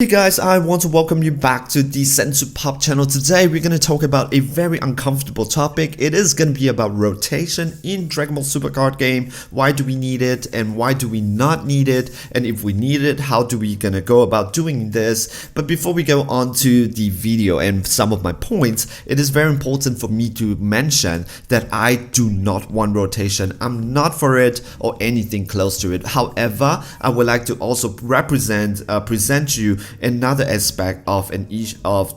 Hey guys, I want to welcome you back to the Sensu Pop channel. Today we're going to talk about a very uncomfortable topic. It is going to be about rotation in Dragon Ball Super card game. Why do we need it and why do we not need it? And if we need it, how do we going to go about doing this? But before we go on to the video and some of my points, it is very important for me to mention that I do not want rotation. I'm not for it or anything close to it. However, I would like to also present you another aspect of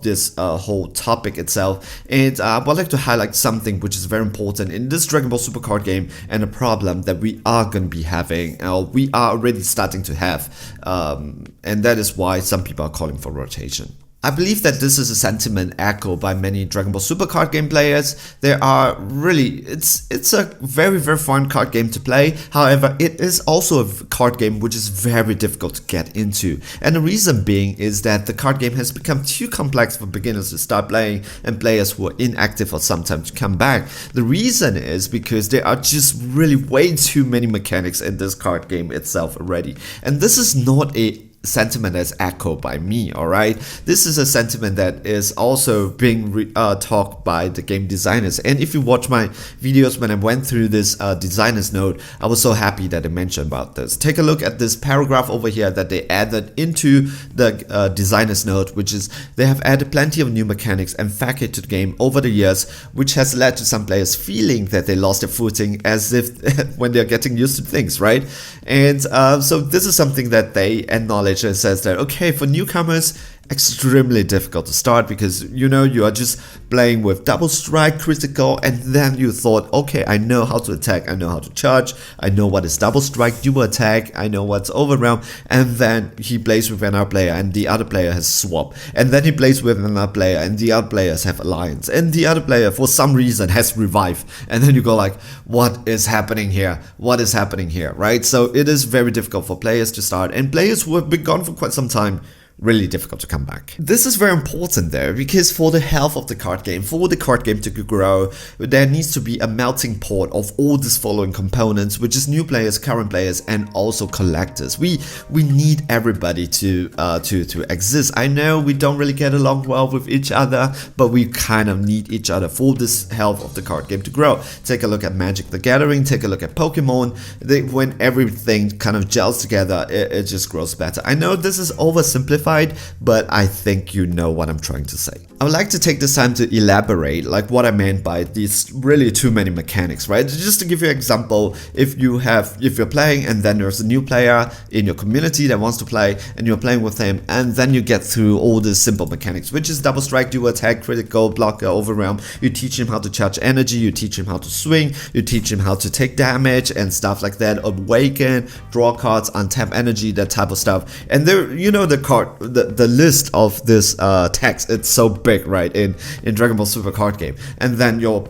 this whole topic itself, and I would like to highlight something which is very important in this Dragon Ball Super card game, and a problem that we are going to be having, we are already starting to have, and that is why some people are calling for rotation. I believe that this is a sentiment echoed by many Dragon Ball Super card game players. There are really, it's a very fun card game to play. However, it is also a card game which is very difficult to get into. And the reason being is that the card game has become too complex for beginners to start playing and players who are inactive for some time to come back. The reason is because there are just really way too many mechanics in this card game itself already. And this is not a sentiment that's echoed by me, alright? This is a sentiment that is also being talked by the game designers. And if you watch my videos when I went through this designer's note, I was so happy that they mentioned about this. Take a look at this paragraph over here that they added into the designer's note, which is they have added plenty of new mechanics and facets to the game over the years, which has led to some players feeling that they lost their footing as if when they're getting used to things, right? And so this is something that they acknowledge and says that, okay, for newcomers, extremely difficult to start because you are just playing with double strike, critical, and then you thought, okay, I know how to attack, I know how to charge, I know what is double strike, dual attack, I know what's overwhelm, and then he plays with another player and the other player has swap, and then he plays with another player and the other players have alliance, and the other player for some reason has revive, and then you go like, what is happening here? What is happening here, right? So it is very difficult for players to start, and players who have been gone for quite some time, really difficult to come back. This is very important though, because for the health of the card game, for the card game to grow, there needs to be a melting pot of all these following components, which is new players, current players, and also collectors. We need everybody to exist. I know we don't really get along well with each other, but we kind of need each other for this health of the card game to grow. Take a look at Magic the Gathering, take a look at Pokemon. When everything kind of gels together, it just grows better. I know this is oversimplified, but I think you know what I'm trying to say. I would like to take this time to elaborate like what I meant by these really too many mechanics, right? Just to give you an example, if you're playing and then there's a new player in your community that wants to play and you're playing with him, and then you get through all the simple mechanics, which is double strike, dual attack, critical, blocker, overwhelm. You teach him how to charge energy, you teach him how to swing, you teach him how to take damage and stuff like that, awaken, draw cards, untap energy, that type of stuff. And there, the list of this text, it's so big, right, in Dragon Ball Super card game, and then your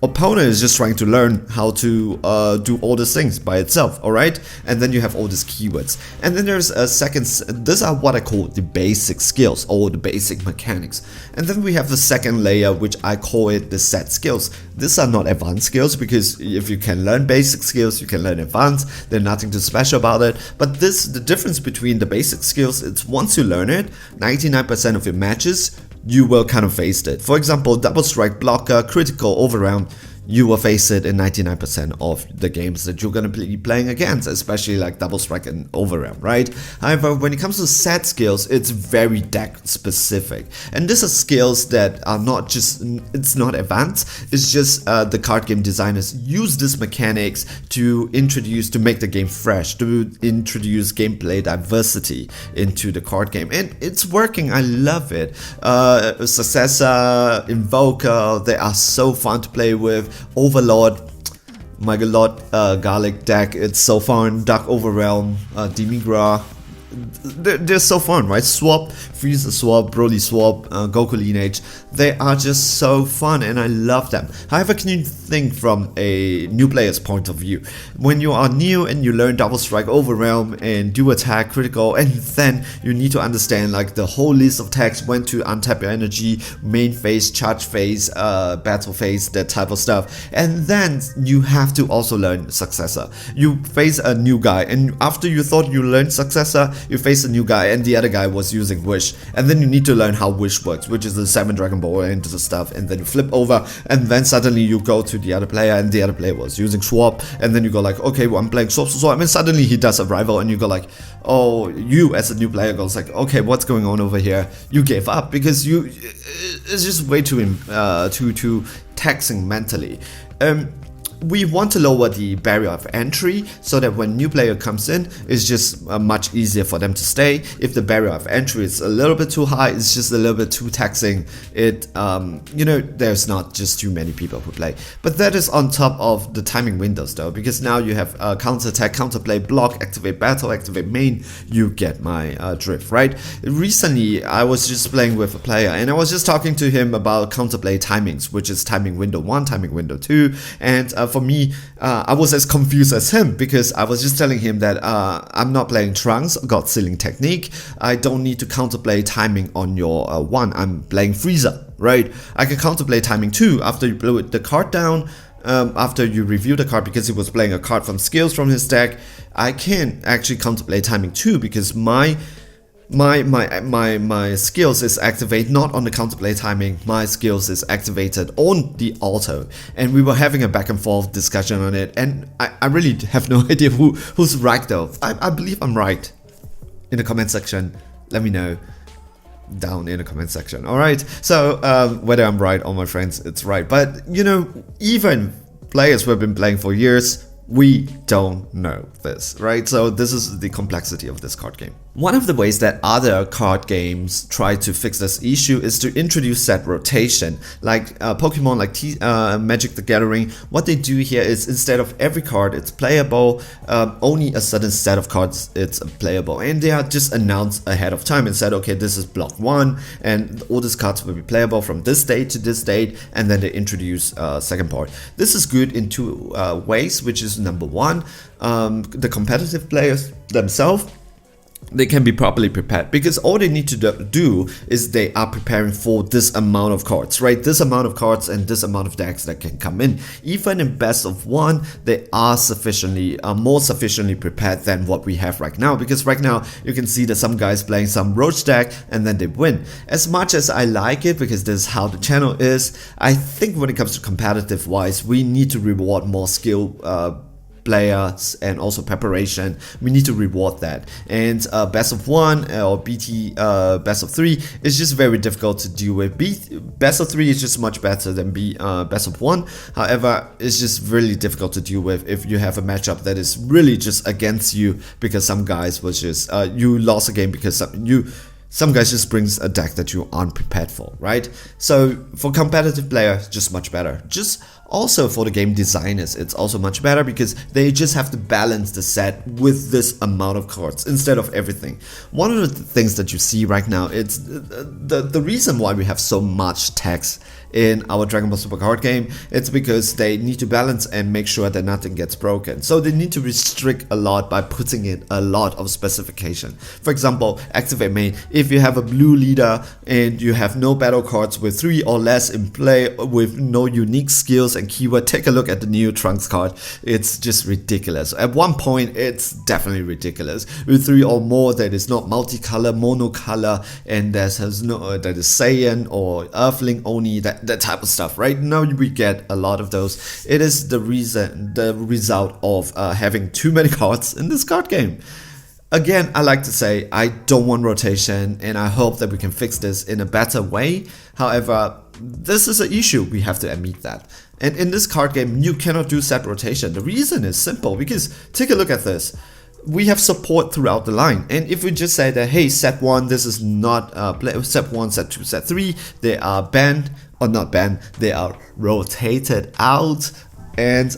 opponent is just trying to learn how to do all these things by itself, alright? And then you have all these keywords. And then there's a second, these are what I call the basic skills or the basic mechanics. And then we have the second layer, which I call it the set skills. These are not advanced skills, because if you can learn basic skills, you can learn advanced. There's nothing too special about it. But the difference between the basic skills, it's once you learn it, 99% of your matches, you will kind of face it. For example, double strike, blocker, critical, overwhelm, you will face it in 99% of the games that you're going to be playing against, especially like double strike and overwhelm, right? However, when it comes to set skills, it's very deck specific, and these are skills that are not just, it's not advanced, it's just the card game designers use these mechanics to make the game fresh, to introduce gameplay diversity into the card game, and it's working. I love it. Successor, Invoker, they are so fun to play with. Overlord, my god, Garlic deck, it's so fun. Dark Overwhelm, Demigra, they're so fun, right? Swap, Frieza Swap, Broly Swap, Goku Lineage, they are just so fun and I love them. However, can you think from a new player's point of view? When you are new and you learn Double Strike, Overwhelm, and do attack, critical, and then you need to understand like the whole list of text, when to untap your energy, main phase, charge phase, battle phase, that type of stuff. And then you have to also learn Successor. You face a new guy, and after you thought you learned Successor, you face a new guy and the other guy was using Wish, and then you need to learn how Wish works, which is the 7 Dragon Ball and the stuff, and then you flip over, and then suddenly you go to the other player and the other player was using Swap, and then you go like, okay, well, I'm playing Swap, and suddenly he does a rival, and you go like, oh, you as a new player goes like, okay, what's going on over here? You gave up because it's just way too taxing mentally. We want to lower the barrier of entry so that when new player comes in, it's just much easier for them to stay. If the barrier of entry is a little bit too high, it's just a little bit too taxing. There's not just too many people who play. But that is on top of the timing windows though, because now you have counter attack, counter play, block, activate battle, activate main. You get my drift, right? Recently, I was just playing with a player and I was just talking to him about counterplay timings, which is timing window 1, timing window 2, and for me, I was as confused as him because I was just telling him that I'm not playing Trunks, God Sealing Technique. I don't need to counterplay timing on your 1. I'm playing Frieza, right? I can counterplay timing 2 after you blew the card down, after you review the card because he was playing a card from skills from his deck. I can actually counterplay timing 2 because my skills is activated not on the counterplay timing, my skills is activated on the auto, and we were having a back and forth discussion on it, and I really have no idea who's right though. I believe I'm right. In the comment section, let me know down in the comment section. Alright, so whether I'm right or my friends, it's right, but even players who have been playing for years, we don't know this, right? So this is the complexity of this card game. One of the ways that other card games try to fix this issue is to introduce set rotation. Like Pokemon, like Magic the Gathering, what they do here is instead of every card it's playable, only a certain set of cards it's playable. And they are just announced ahead of time and said, okay, this is block 1 and all these cards will be playable from this date to this date, and then they introduce second part. This is good in 2 ways, which is number 1, the competitive players themselves, they can be properly prepared because all they need to do is they are preparing for this amount of cards, right? This amount of cards and this amount of decks that can come in. Even in best of 1, they are more sufficiently prepared than what we have right now, because right now you can see that some guys playing some roach deck and then they win. As much as I like it because this is how the channel is, I think when it comes to competitive wise, we need to reward more skill players and also preparation. We need to reward that, and best of 1 or BT best of 3 is just very difficult to deal with. Best of 3 is just much better than best of 1. However, it's just really difficult to deal with if you have a matchup that is really just against you because some guys was just you lost a game because some guys just brings a deck that you aren't prepared for, right? So for competitive players, just much better. Just also for the game designers, it's also much better because they just have to balance the set with this amount of cards instead of everything. One of the things that you see right now, it's the reason why we have so much text in our Dragon Ball Super card game, it's because they need to balance and make sure that nothing gets broken. So they need to restrict a lot by putting in a lot of specification. For example, activate main. If you have a blue leader and you have no battle cards with 3 or less in play with no unique skills and keyword, take a look at the new Trunks card. It's just ridiculous. At one point, it's definitely ridiculous. With 3 or more that is not multicolor, monocolor, and that is Saiyan or Earthling only, that type of stuff, right? Now we get a lot of those. It is the result of having too many cards in this card game. Again, I like to say I don't want rotation, and I hope that we can fix this in a better way. However, this is an issue, we have to admit that. And in this card game, you cannot do set rotation. The reason is simple, because take a look at this. We have support throughout the line, and if we just say that, hey, set 1, this is not set 1, set 2, set 3, they are banned, or not banned, they are rotated out, and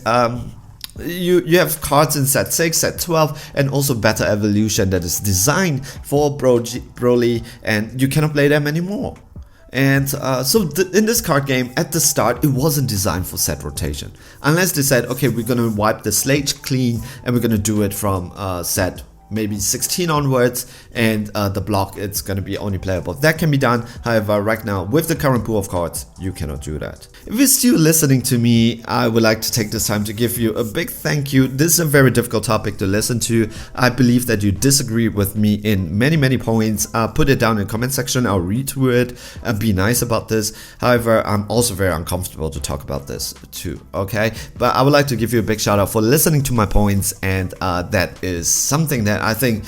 you have cards in set 6, set 12, and also Battle Evolution that is designed for Broly, and you cannot play them anymore. And in this card game, at the start, it wasn't designed for set rotation. Unless they said, okay, we're gonna wipe the slate clean and we're gonna do it from set maybe 16 onwards, and the block, it's going to be only playable. That can be done. However, right now with the current pool of cards, you cannot do that. If you're still listening to me, I would like to take this time to give you a big thank you. This is a very difficult topic to listen to. I believe that you disagree with me in many points. Put it down in the comment section. I'll read through it and be nice about this. However, I'm also very uncomfortable to talk about this too, okay? But I would like to give you a big shout out for listening to my points, and that is something that I think,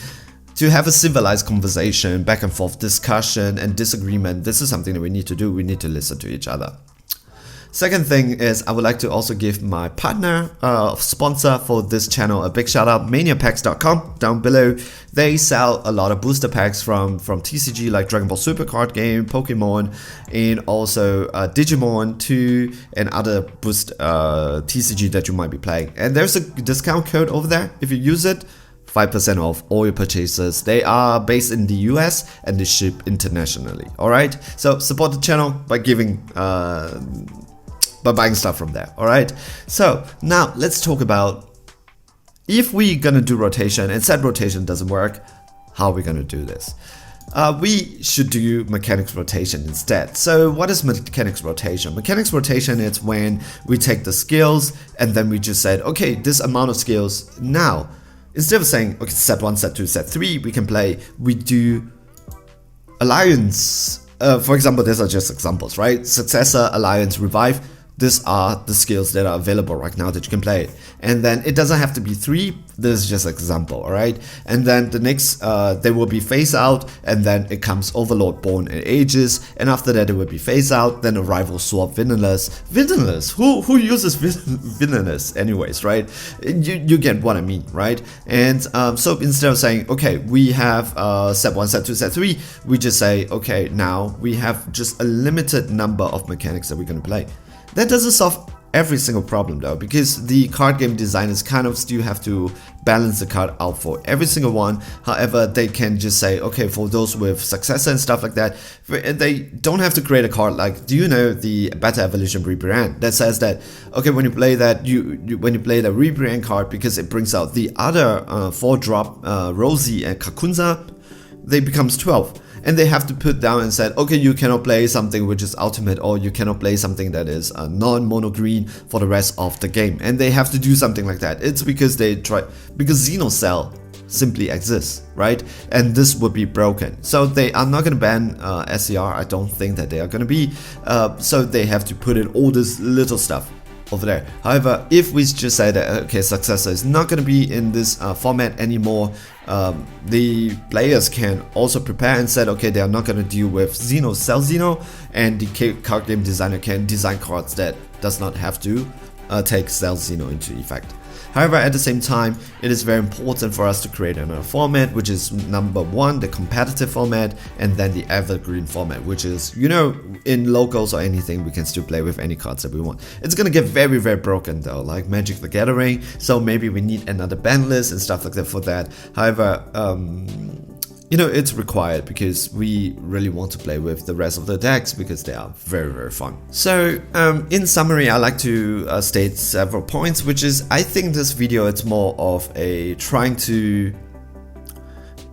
to have a civilized conversation, back and forth discussion and disagreement, this is something that we need to do. We need to listen to each other. Second thing is, I would like to also give my partner, sponsor for this channel, a big shout out, maniapacks.com, down below. They sell a lot of booster packs from TCG, like Dragon Ball Super card game, Pokemon, and also Digimon 2 and other boost TCG that you might be playing. And there's a discount code over there. If you use it, 5% off all your purchases. They are based in the US and they ship internationally. Alright, so support the channel by giving by buying stuff from there. Alright, so now let's talk about, if we're gonna do rotation and said rotation doesn't work, how are we gonna do this? We should do mechanics rotation instead. So what is mechanics rotation? Mechanics rotation is when we take the skills and then we just said, okay, this amount of skills now. Instead of saying, okay, set 1, set 2, set 3, we do alliance. For example, these are just examples, right? Successor, alliance, revive. These are the skills that are available right now that you can play. And then it doesn't have to be 3, this is just an example, alright? And then the next, they will be phase out, and then it comes Overlord, Born, and Aegis, and after that it will be phase out, then Arrival, Swap, Vinilus. Vinilus? Who uses Vinilus anyways, right? You get what I mean, right? And so instead of saying, okay, we have set 1, set 2, set 3, we just say, okay, now we have just a limited number of mechanics that we're gonna play. That doesn't solve every single problem though, because the card game designers kind of still have to balance the card out for every single one. However, they can just say, okay, for those with successor and stuff like that, they don't have to create a card like, do you know the Beta Evolution Rebrand that says that, okay, when you play that, when you play the Rebrand card, because it brings out the other 4-drop Rosie and Kakunza, they becomes 12. And they have to put down and said, okay, you cannot play something which is ultimate, or you cannot play something that is non-mono green for the rest of the game. And they have to do something like that. It's because because Xenocell simply exists, right? And this would be broken. So they are not going to ban SCR. I don't think that they are going to be. So they have to put in all this little stuff over there. However, if we just say that, okay, successor is not going to be in this format anymore, the players can also prepare and said, okay, they are not going to deal with Xeno, Cell Xeno, and the card game designer can design cards that does not have to take Cell Xeno into effect. However, at the same time, it is very important for us to create another format, which is number 1, the competitive format, and then the evergreen format, which is, you know, in locals or anything, we can still play with any cards that we want. It's gonna get very broken though, like Magic the Gathering, so maybe we need another ban list and stuff like that for that. However, you know, it's required because we really want to play with the rest of the decks because they are very fun. So in summary, I like to state several points, which is, I think this video, it's more of a trying to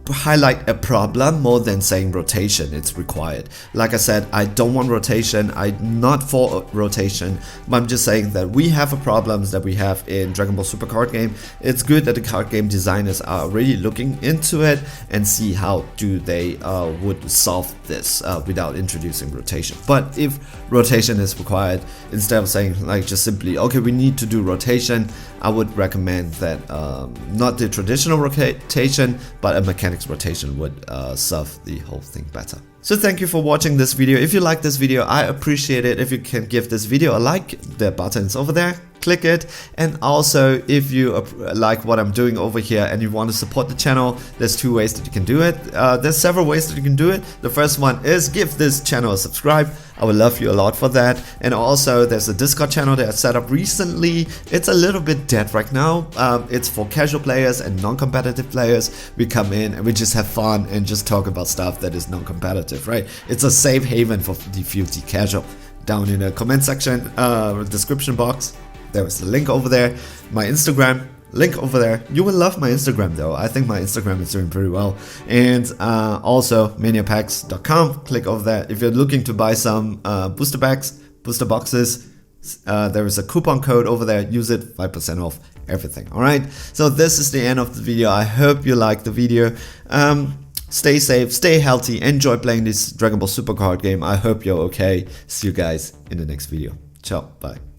highlight a problem more than saying rotation it's required. Like I said, I don't want rotation, I'm not for rotation, but I'm just saying that we have problems that we have in Dragon Ball Super card game. It's good that the card game designers are really looking into it and see how do they would solve this without introducing rotation. But if rotation is required, instead of saying like just simply, okay, we need to do rotation, I would recommend that not the traditional rotation, but a mechanics rotation would serve the whole thing better. So thank you for watching this video. If you like this video, I appreciate it if you can give this video a like. The button is over there. Click it. And also, if you like what I'm doing over here and you want to support the channel, there's 2 ways that you can do it. There's several ways that you can do it. The first one is give this channel a subscribe. I would love you a lot for that. And also, there's a Discord channel that I set up recently. It's a little bit dead right now. It's for casual players and non-competitive players. We come in and we just have fun and just talk about stuff that is non-competitive, right? It's a safe haven for the fealty casual. Down in the comment section, description box, there is the link over there. My Instagram, link over there. You will love my Instagram though. I think my Instagram is doing pretty well. And also maniapacks.com, click over there. If you're looking to buy some booster packs, booster boxes, there is a coupon code over there. Use it, 5% off everything. All right, so this is the end of the video. I hope you liked the video. Stay safe, stay healthy, enjoy playing this Dragon Ball Super card game. I hope you're okay. See you guys in the next video. Ciao, bye.